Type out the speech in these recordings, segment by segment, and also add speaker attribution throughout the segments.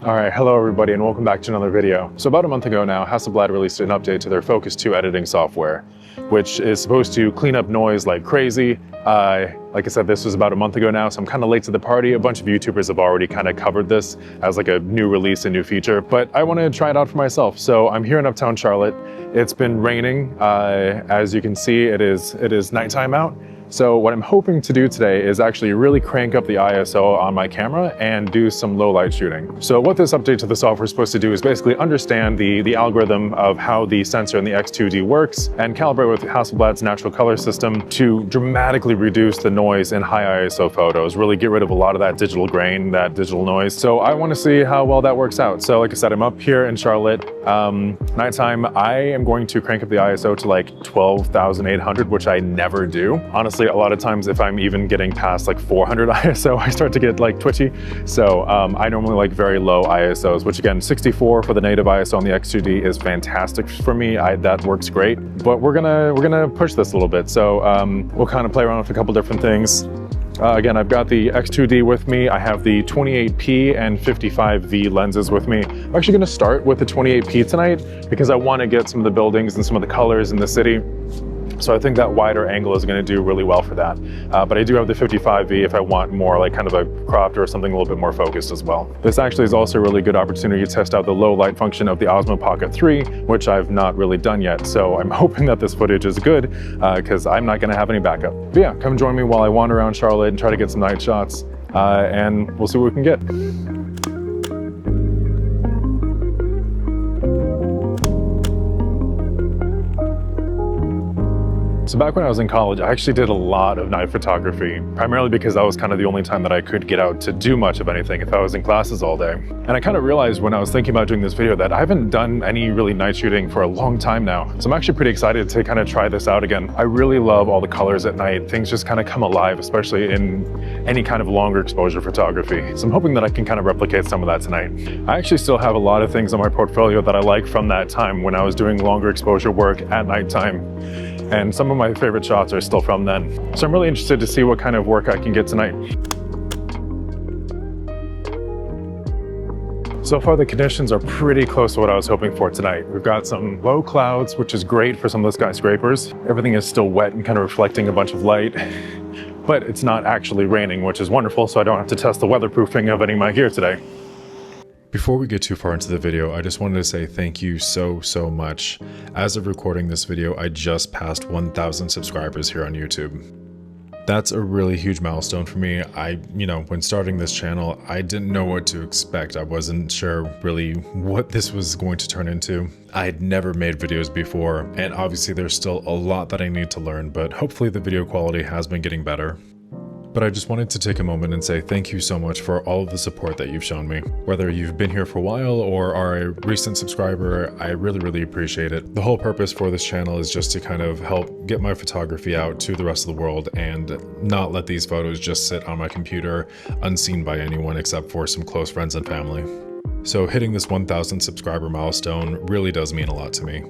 Speaker 1: All right, hello everybody and welcome back to another video. So about a month ago now, Hasselblad released an update to their Phocus 2 editing software, which is supposed to clean up noise like crazy. Like I said, this was about a month ago now, so I'm kind of late to the party. A bunch of YouTubers have already kind of covered this as like a new release, a new feature, but I want to try it out for myself. So I'm here in Uptown Charlotte. It's been raining. As you can see, it is nighttime out. So what I'm hoping to do today is actually really crank up the ISO on my camera and do some low light shooting. So what this update to the software is supposed to do is basically understand the algorithm of how the sensor in the X2D works and calibrate with Hasselblad's natural color system to dramatically reduce the noise in high ISO photos, really get rid of a lot of that digital grain, that digital noise. So I want to see how well that works out. So like I said, I'm up here in Charlotte. Nighttime, I am going to crank up the ISO to like 12,800, which I never do. Honestly, a lot of times if I'm even getting past like 400 ISO, I start to get like twitchy. So I normally like very low ISOs, which again, 64 for the native ISO on the X2D is fantastic for me. That works great, but we're gonna push this a little bit. So we'll kind of play around with a couple different things. Again, I've got the X2D with me. I have the 28p and 55V lenses with me. I'm actually gonna start with the 28p tonight because I wanna get some of the buildings and some of the colors in the city. So I think that wider angle is going to do really well for that. But I do have the 55V if I want more like kind of a cropped or something a little bit more focused as well. This actually is also a really good opportunity to test out the low light function of the Osmo Pocket 3, which I've not really done yet. So I'm hoping that this footage is good because I'm not going to have any backup. But yeah, come join me while I wander around Charlotte and try to get some night shots and we'll see what we can get. So back when I was in college, I actually did a lot of night photography, primarily because that was kind of the only time that I could get out to do much of anything if I was in classes all day. And I kind of realized when I was thinking about doing this video that I haven't done any really night shooting for a long time now. So I'm actually pretty excited to kind of try this out again. I really love all the colors at night. Things just kind of come alive, especially in any kind of longer exposure photography. So I'm hoping that I can kind of replicate some of that tonight. I actually still have a lot of things on my portfolio that I like from that time when I was doing longer exposure work at nighttime. And some of my favorite shots are still from then. So I'm really interested to see what kind of work I can get tonight. So far the conditions are pretty close to what I was hoping for tonight. We've got some low clouds, which is great for some of the skyscrapers. Everything is still wet and kind of reflecting a bunch of light, but it's not actually raining, which is wonderful, so I don't have to test the weatherproofing of any of my gear today. Before we get too far into the video, I just wanted to say thank you so much. As of recording this video, I just passed 1,000 subscribers here on YouTube. That's a really huge milestone for me. When starting this channel, I didn't know what to expect. I wasn't sure really what this was going to turn into. I had never made videos before, and obviously there's still a lot that I need to learn, but hopefully the video quality has been getting better. But I just wanted to take a moment and say thank you so much for all of the support that you've shown me. Whether you've been here for a while or are a recent subscriber, I really appreciate it. The whole purpose for this channel is just to kind of help get my photography out to the rest of the world and not let these photos just sit on my computer unseen by anyone except for some close friends and family. So hitting this 1,000 subscriber milestone really does mean a lot to me.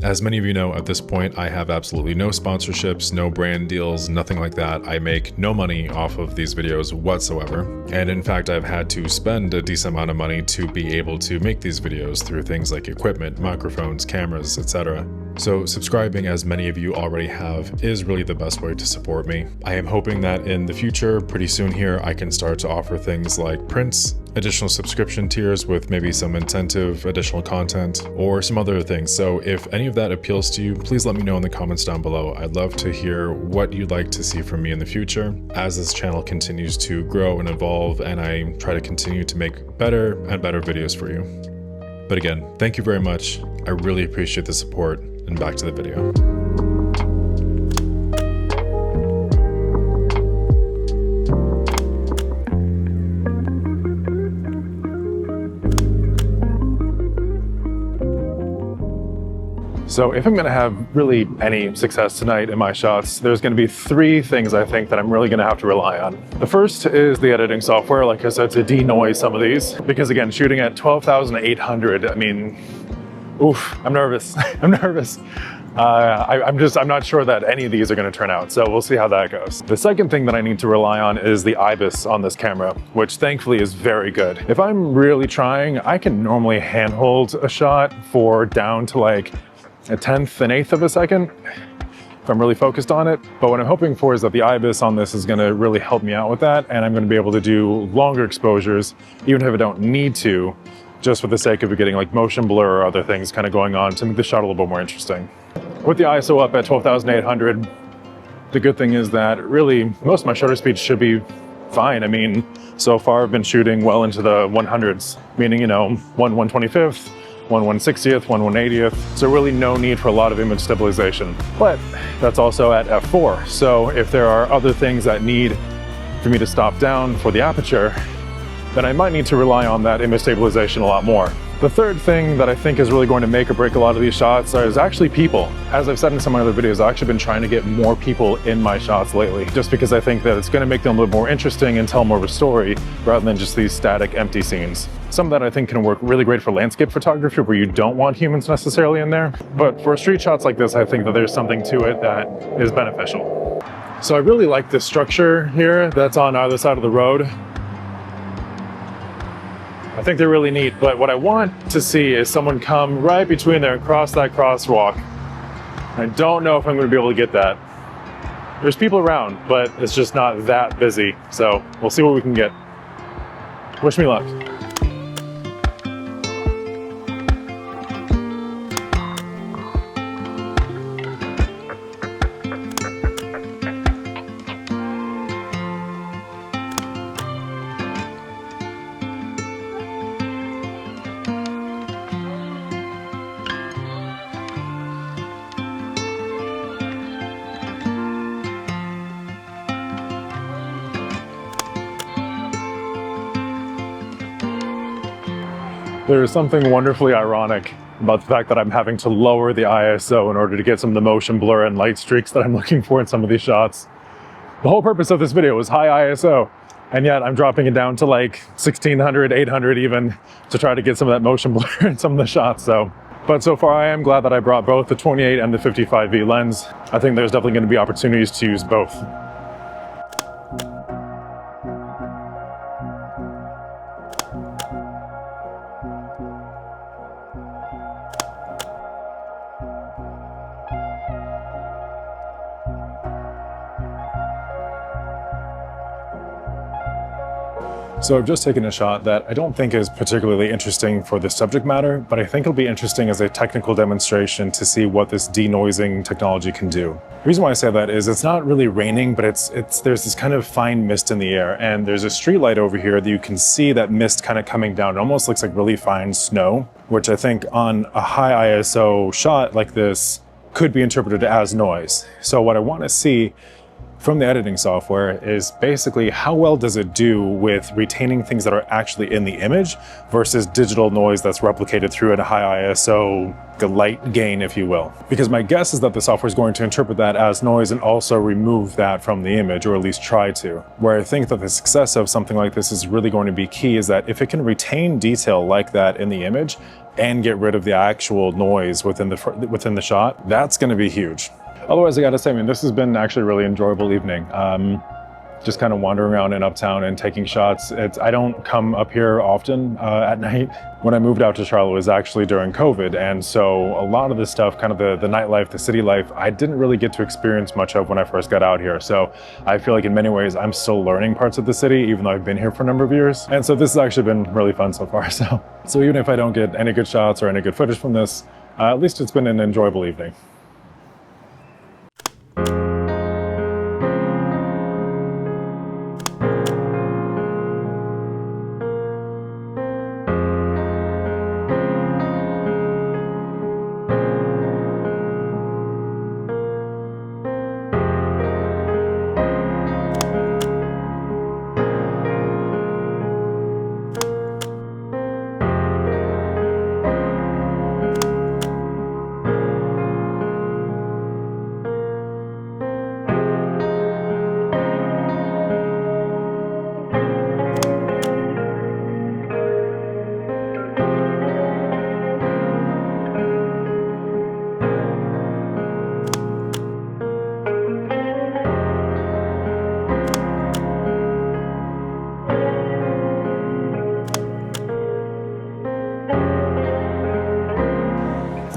Speaker 1: As many of you know, at this point, I have absolutely no sponsorships, no brand deals, nothing like that. I make no money off of these videos whatsoever. And in fact, I've had to spend a decent amount of money to be able to make these videos through things like equipment, microphones, cameras, etc. So subscribing, as many of you already have, is really the best way to support me. I am hoping that in the future, pretty soon here, I can start to offer things like prints, additional subscription tiers with maybe some incentive, additional content, or some other things. So if any of that appeals to you, please let me know in the comments down below. I'd love to hear what you'd like to see from me in the future as this channel continues to grow and evolve and I try to continue to make better and better videos for you. But again, thank you very much. I really appreciate the support, and back to the video. So if I'm going to have really any success tonight in my shots, there's going to be three things I think that I'm really going to have to rely on. The first is the editing software, like I said, to denoise some of these. Because again, shooting at 12,800, I mean, oof, I'm nervous. I'm nervous. I'm not sure that any of these are going to turn out, so we'll see how that goes. The second thing that I need to rely on is the IBIS on this camera, which thankfully is very good. If I'm really trying, I can normally handhold a shot for down to like a tenth, an eighth of a second if I'm really focused on it. But what I'm hoping for is that the IBIS on this is going to really help me out with that, and I'm going to be able to do longer exposures, even if I don't need to, just for the sake of getting like motion blur or other things kind of going on to make the shot a little bit more interesting. With the ISO up at 12,800, the good thing is that really most of my shutter speeds should be fine. I mean, so far I've been shooting well into the 100s, meaning, you know, 1/125th, 1/160th, 1/180th. So really no need for a lot of image stabilization. But that's also at f4. So if there are other things that need for me to stop down for the aperture, then I might need to rely on that image stabilization a lot more. The third thing that I think is really going to make or break a lot of these shots is actually people. As I've said in some of my other videos, I've actually been trying to get more people in my shots lately, just because I think that it's going to make them a little more interesting and tell more of a story rather than just these static, empty scenes. Some of that I think can work really great for landscape photography where you don't want humans necessarily in there. But for street shots like this, I think that there's something to it that is beneficial. So I really like this structure here that's on either side of the road. I think they're really neat, but what I want to see is someone come right between there and cross that crosswalk. I don't know if I'm going to be able to get that. There's people around, but it's just not that busy, so we'll see what we can get. Wish me luck. There is something wonderfully ironic about the fact that I'm having to lower the ISO in order to get some of the motion blur and light streaks that I'm looking for in some of these shots. The whole purpose of this video was high ISO, and yet I'm dropping it down to like 1600, 800 even, to try to get some of that motion blur in some of the shots. But so far I am glad that I brought both the 28 and the 55V lens. I think there's definitely going to be opportunities to use both. So I've just taken a shot that I don't think is particularly interesting for the subject matter, but I think it'll be interesting as a technical demonstration to see what this denoising technology can do. The reason why I say that is it's not really raining, but there's this kind of fine mist in the air, and there's a street light over here that you can see that mist kind of coming down. It almost looks like really fine snow, which I think on a high ISO shot like this could be interpreted as noise. So what I want to see from the editing software is basically how well does it do with retaining things that are actually in the image versus digital noise that's replicated through at a high ISO, the light gain, if you will. Because my guess is that the software is going to interpret that as noise and also remove that from the image, or at least try to. Where I think that the success of something like this is really going to be key is that if it can retain detail like that in the image and get rid of the actual noise within the shot, that's going to be huge. Otherwise, I gotta say, I mean, this has been actually a really enjoyable evening. Just kind of wandering around in Uptown and taking shots. I don't come up here often at night. When I moved out to Charlotte, it was actually during COVID. And so a lot of this stuff, kind of the nightlife, the city life, I didn't really get to experience much of when I first got out here. So I feel like in many ways, I'm still learning parts of the city, even though I've been here for a number of years. And so this has actually been really fun so far. So even if I don't get any good shots or any good footage from this, at least it's been an enjoyable evening.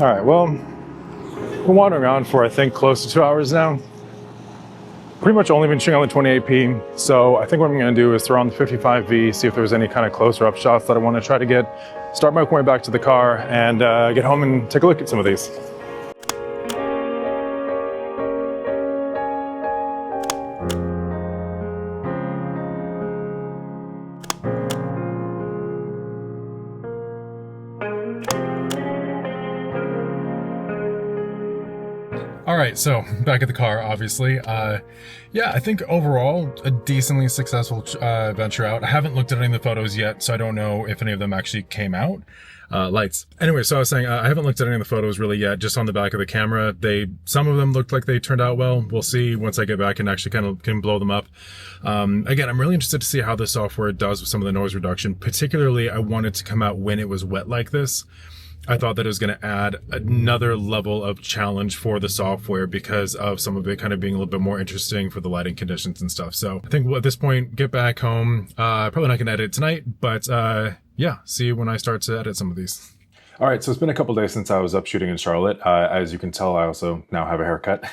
Speaker 1: All right, well, been wandering around for I think close to 2 hours now. Pretty much only been shooting on the 28p, so I think what I'm gonna do is throw on the 55V, see if there's any kind of closer up shots that I wanna try to get, start my way back to the car, and get home and take a look at some of these. All right, so back at the car, obviously. Yeah, I think overall a decently successful venture out. I haven't looked at any of the photos yet, so I don't know if any of them actually came out. Lights. Anyway, so I was saying I haven't looked at any of the photos really yet, just on the back of the camera. Some of them looked like they turned out well. We'll see once I get back and actually kind of can blow them up. Again, I'm really interested to see how the software does with some of the noise reduction. Particularly, I wanted to come out when it was wet like this. I thought that it was going to add another level of challenge for the software because of some of it kind of being a little bit more interesting for the lighting conditions and stuff. So I think at this point, get back home. Probably not going to edit tonight, but yeah, see when I start to edit some of these. All right, so it's been a couple days since I was up shooting in Charlotte. As you can tell, I also now have a haircut.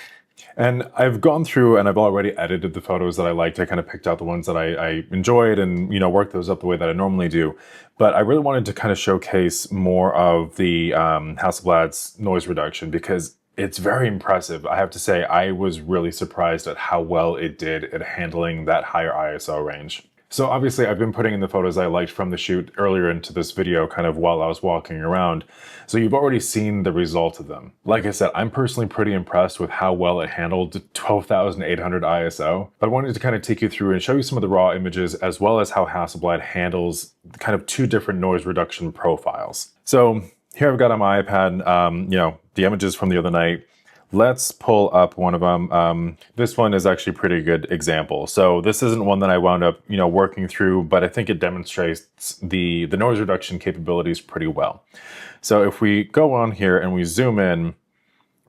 Speaker 1: And I've gone through and I've already edited the photos that I liked. I kind of picked out the ones that I enjoyed and, you know, worked those up the way that I normally do. But I really wanted to kind of showcase more of the Hasselblad's noise reduction because it's very impressive. I have to say, I was really surprised at how well it did at handling that higher ISO range. So obviously I've been putting in the photos I liked from the shoot earlier into this video kind of while I was walking around. So you've already seen the result of them. Like I said, I'm personally pretty impressed with how well it handled 12,800 ISO. But I wanted to kind of take you through and show you some of the raw images as well as how Hasselblad handles kind of two different noise reduction profiles. So here I've got on my iPad, you know, the images from the other night. Let's pull up one of them. This one is actually a pretty good example. So this isn't one that I wound up, you know, working through, but I think it demonstrates the noise reduction capabilities pretty well. So if we go on here and we zoom in,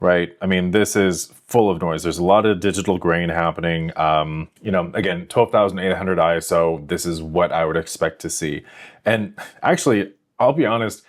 Speaker 1: right? I mean, this is full of noise. There's a lot of digital grain happening. You know, again, 12,800 ISO. This is what I would expect to see. And actually, I'll be honest,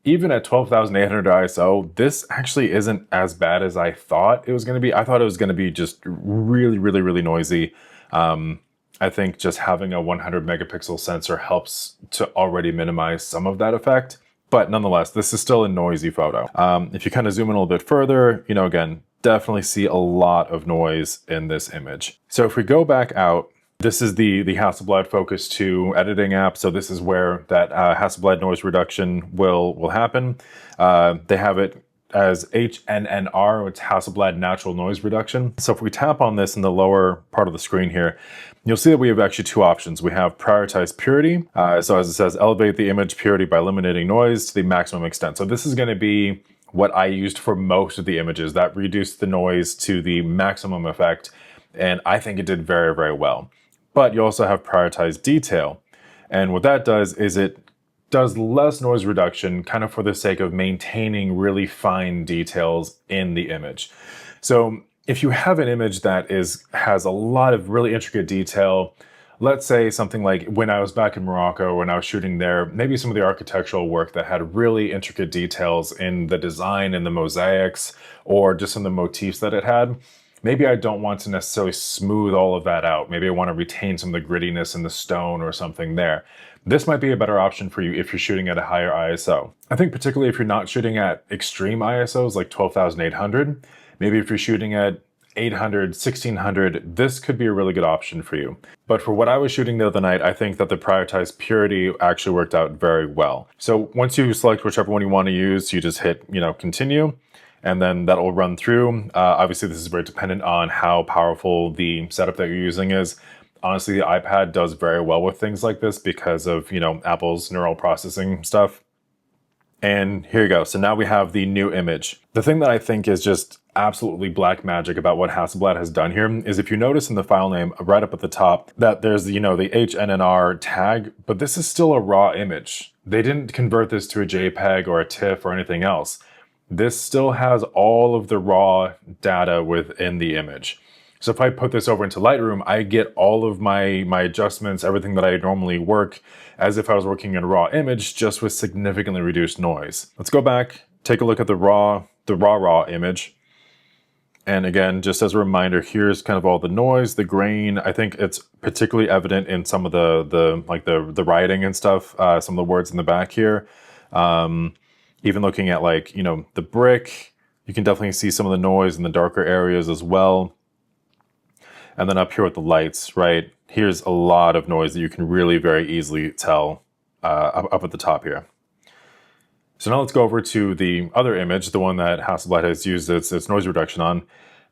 Speaker 1: even at 12,800 ISO, this actually isn't as bad as I thought it was going to be. I thought it was going to be just really, really, really noisy. I think just having a 100 megapixel sensor helps to already minimize some of that effect. But nonetheless, this is still a noisy photo. If you kind of zoom in a little bit further, you know, again, definitely see a lot of noise in this image. So if we go back out, this is the Hasselblad Phocus 2 editing app. So this is where that Hasselblad noise reduction will happen. They have it as HNNR, it's Hasselblad Natural Noise Reduction. So if we tap on this in the lower part of the screen here, you'll see that we have actually two options. We have prioritize purity. So as it says, elevate the image purity by eliminating noise to the maximum extent. So this is going to be what I used for most of the images that reduced the noise to the maximum effect. And I think it did very, very well. But you also have prioritize detail. And what that does is it does less noise reduction kind of for the sake of maintaining really fine details in the image. So if you have an image that has a lot of really intricate detail, let's say something like when I was back in Morocco, when I was shooting there, maybe some of the architectural work that had really intricate details in the design and the mosaics, or just in the motifs that it had, maybe I don't want to necessarily smooth all of that out. Maybe I want to retain some of the grittiness in the stone or something there. This might be a better option for you if you're shooting at a higher ISO. I think particularly if you're not shooting at extreme ISOs like 12,800, maybe if you're shooting at 800, 1600, this could be a really good option for you. But for what I was shooting the other night, I think that the prioritized purity actually worked out very well. So once you select whichever one you want to use, you just hit, you know, continue. And then that'll run through. Obviously, this is very dependent on how powerful the setup that you're using is. Honestly, the iPad does very well with things like this because of, you know, Apple's neural processing stuff. And here you go. So now we have the new image. The thing that I think is just absolutely black magic about what Hasselblad has done here is if you notice in the file name right up at the top that there's, you know, the HNNR tag, but this is still a raw image. They didn't convert this to a JPEG or a TIFF or anything else. This still has all of the raw data within the image. So if I put this over into Lightroom, I get all of my adjustments, everything that I normally work as if I was working in a raw image, just with significantly reduced noise. Let's go back take a look at the raw image. And again, just as a reminder, here's kind of all the noise, the grain. I think it's particularly evident in some of the writing and stuff, some of the words in the back here. Even looking at like, you know, the brick, you can definitely see some of the noise in the darker areas as well. And then up here with the lights, right? Here's a lot of noise that you can really very easily tell up at the top here. So now let's go over to the other image, the one that Hasselblad has used its noise reduction on.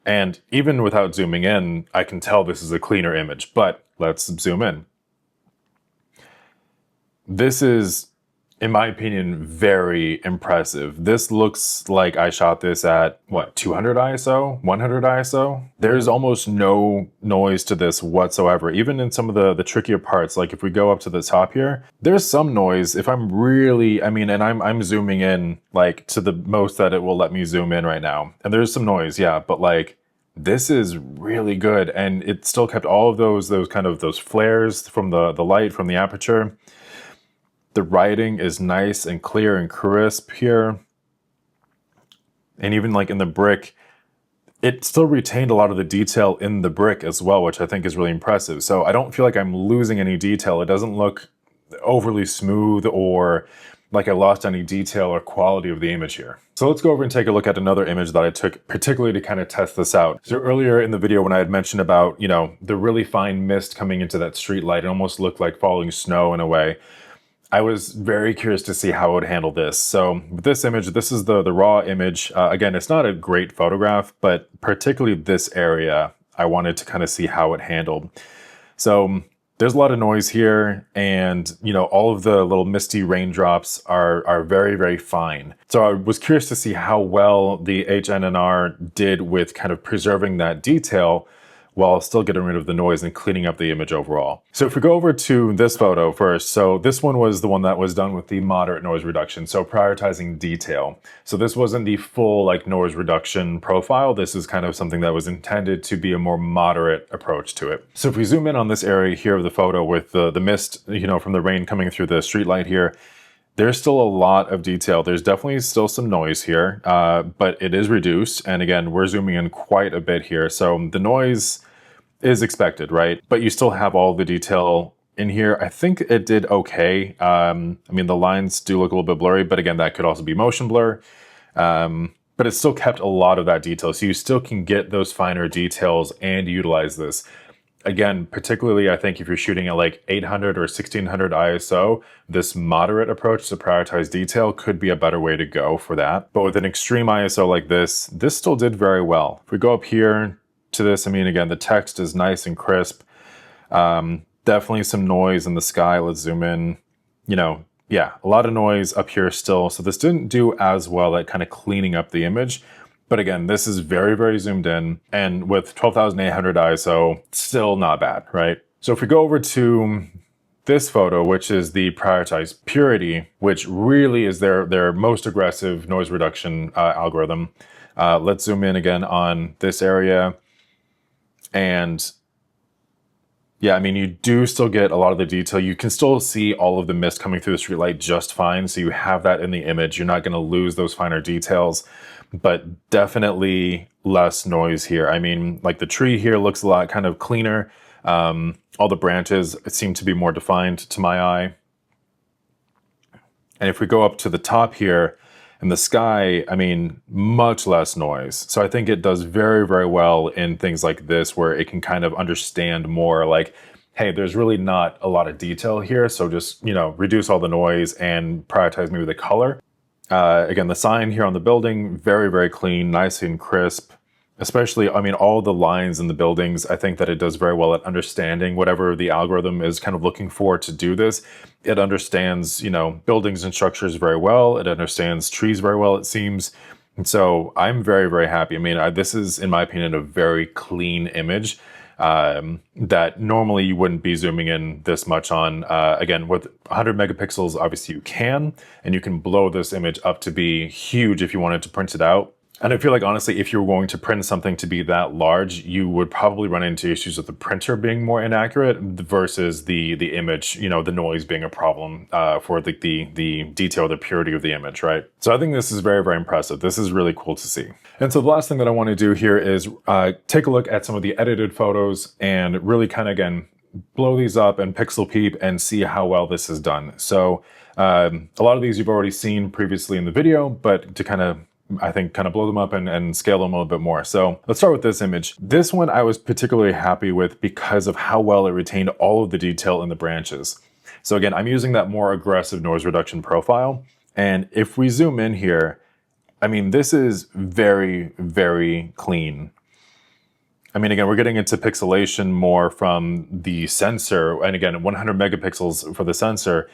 Speaker 1: And even without zooming in, I can tell this is a cleaner image, but let's zoom in. This is, in my opinion, very impressive. This looks like I shot this at, what, 200 ISO, 100 ISO? There's almost no noise to this whatsoever. Even in some of the trickier parts, like if we go up to the top here, there's some noise. If I'm really, I mean, and I'm zooming in like to the most that it will let me zoom in right now. And there's some noise, yeah, but like, this is really good. And it still kept all of those flares from the light, from the aperture. The writing is nice and clear and crisp here. And even like in the brick, it still retained a lot of the detail in the brick as well, which I think is really impressive. So I don't feel like I'm losing any detail. It doesn't look overly smooth or like I lost any detail or quality of the image here. So let's go over and take a look at another image that I took particularly to kind of test this out. So earlier in the video when I had mentioned about, you know, the really fine mist coming into that street light, it almost looked like falling snow in a way. I was very curious to see how it would handle this. So with this image, this is the raw image. Again, it's not a great photograph, but particularly this area, I wanted to kind of see how it handled. So there's a lot of noise here, and you know, all of the little misty raindrops are very, very fine. So I was curious to see how well the HNNR did with kind of preserving that detail while still getting rid of the noise and cleaning up the image overall. So if we go over to this photo first, so this one was the one that was done with the moderate noise reduction, so prioritizing detail. So this wasn't the full like noise reduction profile. This is kind of something that was intended to be a more moderate approach to it. So if we zoom in on this area here of the photo with the mist, you know, from the rain coming through the street light here, there's still a lot of detail. There's definitely still some noise here, but it is reduced. And again, we're zooming in quite a bit here. So the noise is expected, right? But you still have all the detail in here. I think it did okay. I mean, the lines do look a little bit blurry, but again, that could also be motion blur. But it still kept a lot of that detail. So you still can get those finer details and utilize this. Again, particularly, I think if you're shooting at like 800 or 1600 ISO, this moderate approach to prioritize detail could be a better way to go for that. But with an extreme ISO like this still did very well. If we go up here to this, I mean, again, the text is nice and crisp. Definitely some noise in the sky. Let's zoom in. You know, yeah, a lot of noise up here still. So this didn't do as well at kind of cleaning up the image. But again, this is very, very zoomed in. And with 12,800 ISO, still not bad, right? So if we go over to this photo, which is the prioritized purity, which really is their most aggressive noise reduction algorithm. Let's zoom in again on this area. And yeah, I mean, you do still get a lot of the detail. You can still see all of the mist coming through the streetlight just fine. So you have that in the image. You're not going to lose those finer details, but definitely less noise here. I mean, like the tree here looks a lot kind of cleaner. All the branches seem to be more defined to my eye. And if we go up to the top here, in the sky, I mean, much less noise. So I think it does very, very well in things like this, where it can kind of understand more like, hey, there's really not a lot of detail here. So just, you know, reduce all the noise and prioritize maybe the color. Again, the sign here on the building, very, very clean, nice and crisp. Especially, I mean, all the lines in the buildings, I think that it does very well at understanding whatever the algorithm is kind of looking for to do this. It understands, you know, buildings and structures very well. It understands trees very well, it seems. And so I'm very, very happy. I mean, this is, in my opinion, a very clean image that normally you wouldn't be zooming in this much on. Again, with 100 megapixels, obviously you can, and you can blow this image up to be huge if you wanted to print it out. And I feel like, honestly, if you were going to print something to be that large, you would probably run into issues with the printer being more inaccurate versus the image, you know, the noise being a problem for the detail, the purity of the image, right? So I think this is very, very impressive. This is really cool to see. And so the last thing that I want to do here is take a look at some of the edited photos and really kind of, again, blow these up and pixel peep and see how well this is done. So a lot of these you've already seen previously in the video, but to kind of, I think, kind of blow them up and scale them a little bit more. So let's start with this image. This one I was particularly happy with because of how well it retained all of the detail in the branches. So again, I'm using that more aggressive noise reduction profile. And if we zoom in here, I mean, this is very, very clean. I mean, again, we're getting into pixelation more from the sensor, and again, 100 megapixels for the sensor,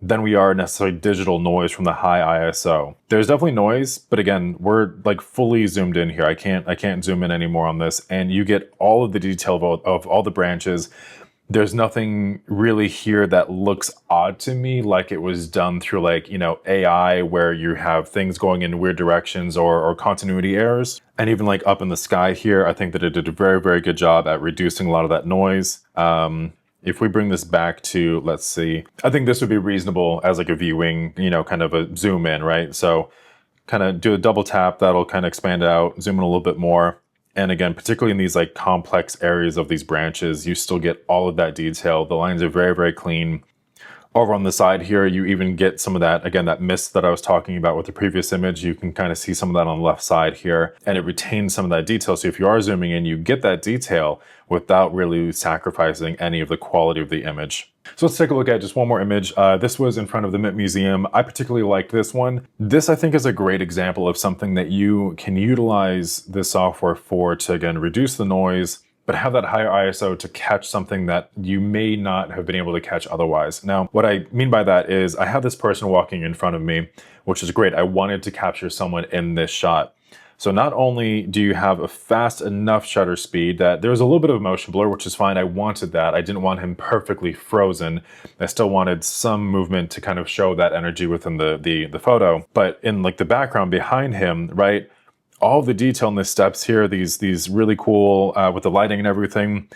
Speaker 1: than we are necessarily digital noise from the high ISO. There's definitely noise, but again, we're like fully zoomed in here. I can't zoom in anymore on this, and you get all of the detail of all the branches. There's nothing really here that looks odd to me, like it was done through, like, you know, AI, where you have things going in weird directions or continuity errors. And even like up in the sky here, I think that it did a very, very good job at reducing a lot of that noise. If we bring this back to, let's see, I think this would be reasonable as like a viewing, you know, kind of a zoom in, right? So kind of do a double tap, that'll kind of expand out, zoom in a little bit more. And again, particularly in these like complex areas of these branches, you still get all of that detail. The lines are very, very clean. Over on the side here, you even get some of that, again, that mist that I was talking about with the previous image. You can kind of see some of that on the left side here, and it retains some of that detail. So if you are zooming in, you get that detail without really sacrificing any of the quality of the image. So let's take a look at just one more image. This was in front of the Mint Museum. I particularly liked this one. This, I think, is a great example of something that you can utilize this software for to, again, reduce the noise, but have that higher ISO to catch something that you may not have been able to catch otherwise. Now, what I mean by that is I have this person walking in front of me, which is great. I wanted to capture someone in this shot. So not only do you have a fast enough shutter speed that there's a little bit of motion blur, which is fine. I wanted that. I didn't want him perfectly frozen. I still wanted some movement to kind of show that energy within the photo. But in like the background behind him, right, all the detail in the steps here, these really cool with the lighting and everything.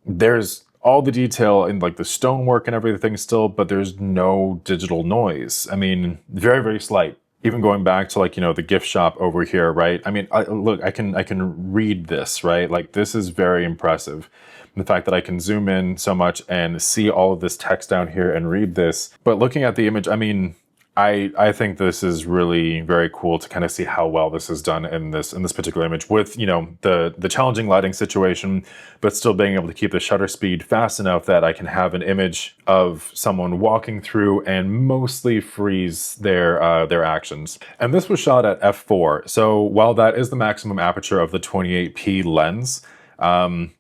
Speaker 1: There's all the detail in like the stonework and everything still, but there's no digital noise. I mean, very, very slight. Even going back to, like, you know, the gift shop over here, right? I mean, look, I can read this, right? Like, this is very impressive. The fact that I can zoom in so much and see all of this text down here and read this. But looking at the image, I mean, I think this is really very cool to kind of see how well this is done in this particular image with, you know, the challenging lighting situation, but still being able to keep the shutter speed fast enough that I can have an image of someone walking through and mostly freeze their actions. And this was shot at f4. So while that is the maximum aperture of the 28p lens,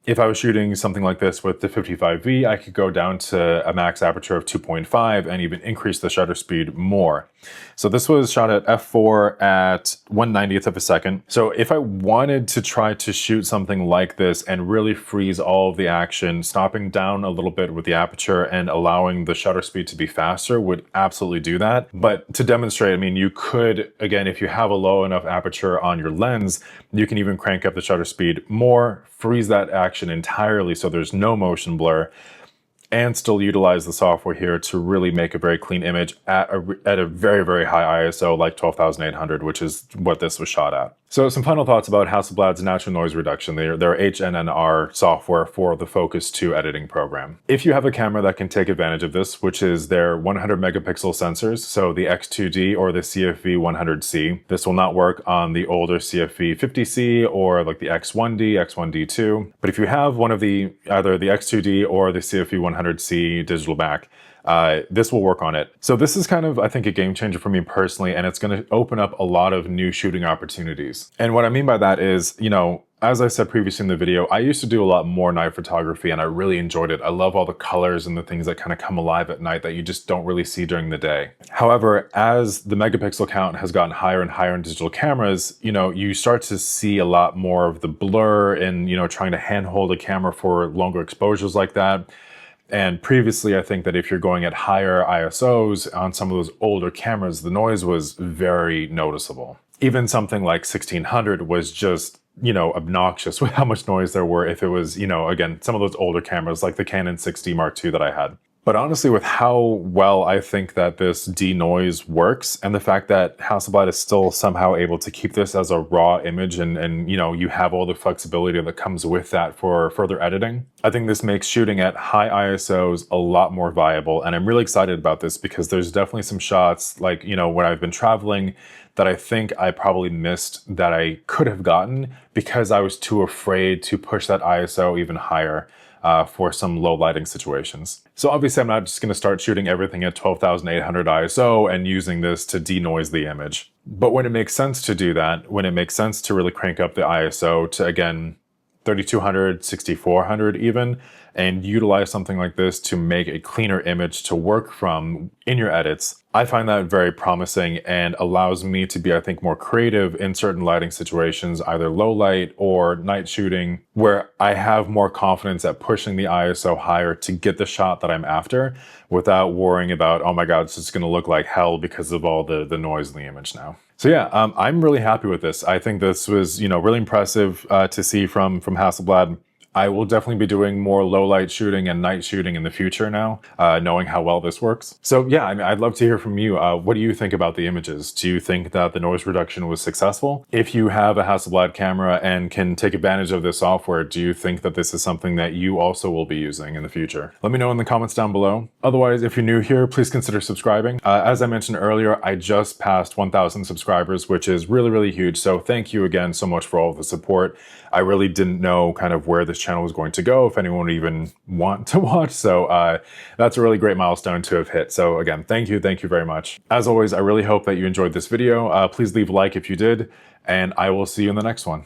Speaker 1: if I was shooting something like this with the 55V, I could go down to a max aperture of 2.5 and even increase the shutter speed more. So this was shot at f4 at 1/90th of a second. So if I wanted to try to shoot something like this and really freeze all of the action, stopping down a little bit with the aperture and allowing the shutter speed to be faster would absolutely do that. But to demonstrate, I mean, you could, again, if you have a low enough aperture on your lens, you can even crank up the shutter speed more, freeze that action entirely so there's no motion blur, and still utilize the software here to really make a very clean image at a very, very high ISO, like 12,800, which is what this was shot at. So some final thoughts about Hasselblad's Natural Noise Reduction, their HNNR software for the Phocus 2 editing program. If you have a camera that can take advantage of this, which is their 100 megapixel sensors, so the X2D or the CFV 100C, this will not work on the older CFV 50C or like the X1D, X1D2. But if you have one of either the X2D or the CFV 100C digital back, this will work on it. So this is kind of, I think, a game changer for me personally, and it's going to open up a lot of new shooting opportunities. And what I mean by that is, you know, as I said previously in the video, I used to do a lot more night photography and I really enjoyed it. I love all the colors and the things that kind of come alive at night that you just don't really see during the day. However, as the megapixel count has gotten higher and higher in digital cameras, you know, you start to see a lot more of the blur and, you know, trying to handhold a camera for longer exposures like that. And previously, I think that if you're going at higher ISOs on some of those older cameras, the noise was very noticeable. Even something like 1600 was just, you know, obnoxious with how much noise there were if it was, you know, again, some of those older cameras like the Canon 6D Mark II that I had. But honestly, with how well I think that this denoise works, and the fact that Hasselblad is still somehow able to keep this as a raw image, and you know, you have all the flexibility that comes with that for further editing, I think this makes shooting at high ISOs a lot more viable. And I'm really excited about this because there's definitely some shots, like, you know, when I've been traveling, that I think I probably missed that I could have gotten because I was too afraid to push that ISO even higher. For some low lighting situations. So obviously I'm not just going to start shooting everything at 12,800 ISO and using this to denoise the image. But when it makes sense to do that, when it makes sense to really crank up the ISO to, again, 3200, 6400 even, and utilize something like this to make a cleaner image to work from in your edits, I find that very promising and allows me to be, I think, more creative in certain lighting situations, either low light or night shooting, where I have more confidence at pushing the ISO higher to get the shot that I'm after without worrying about, oh my God, it's just gonna look like hell because of all the noise in the image now. So yeah, I'm really happy with this. I think this was, you know, really impressive to see from Hasselblad. I will definitely be doing more low light shooting and night shooting in the future now, knowing how well this works. So yeah, I mean, I'd love to hear from you. What do you think about the images? Do you think that the noise reduction was successful? If you have a Hasselblad camera and can take advantage of this software, do you think that this is something that you also will be using in the future? Let me know in the comments down below. Otherwise, if you're new here, please consider subscribing. As I mentioned earlier, I just passed 1,000 subscribers, which is really, really huge. So thank you again so much for all of the support. I really didn't know kind of where this channel was going to go, if anyone would even want to watch. So that's a really great milestone to have hit. So again, thank you very much. As always, I really hope that you enjoyed this video. Please leave a like if you did, and I will see you in the next one.